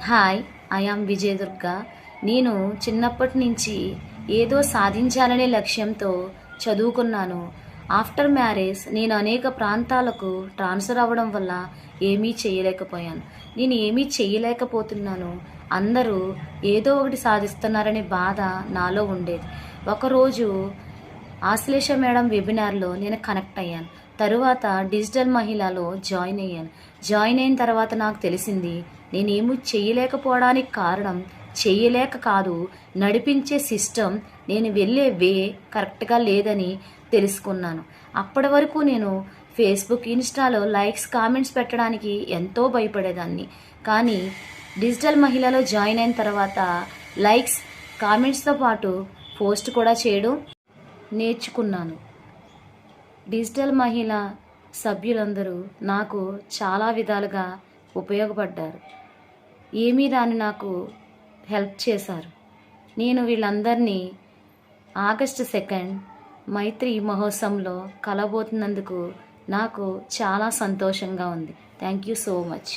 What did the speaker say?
Hi, I am Vijay Durga. నేను చిన్నప్పటి నుంచి ఏదో సాధించాలనే లక్ష్యంతో చదువుకున్నాను. ఆఫ్టర్ మ్యారేజ్ నేను అనేక ప్రాంతాలకు ట్రాన్స్ఫర్ అవ్వడం వల్ల ఏమీ చేయలేకపోయాను. నేను ఏమీ చేయలేకపోతున్నాను. అందరూ ఏదో ఒకటి సాధిస్తున్నారనే బాధ నాలో ఉండేది. ఒకరోజు ఆశ్లేష మేడం వెబినార్లో నేను కనెక్ట్ అయ్యాను. తరువాత డిజిటల్ మహిళలో జాయిన్ అయ్యాను. జాయిన్ అయిన తర్వాత నాకు తెలిసింది నేనేమీ చేయలేకపోవడానికి కారణం చేయలేక కాదు, నడిపించే సిస్టమ్, నేను వెళ్ళే వే కరెక్ట్గా లేదని తెలుసుకున్నాను. అప్పటి వరకు నేను ఫేస్బుక్, ఇన్స్టాలో లైక్స్, కామెంట్స్ పెట్టడానికి ఎంతో భయపడేదాన్ని. కానీ డిజిటల్ మహిళలో జాయిన్ అయిన తర్వాత లైక్స్, కామెంట్స్తో పాటు పోస్ట్ కూడా చేయడం నేర్చుకున్నాను. డిజిటల్ మహిళ సభ్యులందరూ నాకు చాలా విధాలుగా ఉపయోగపడ్డారు. ఏమీ దాన్ని నాకు హెల్ప్ చేశారు. నేను వీళ్ళందరినీ ఆగస్టు 2 మైత్రి మహోత్సవంలో కలబోతున్నందుకు నాకు చాలా సంతోషంగా ఉంది. Thank you so much.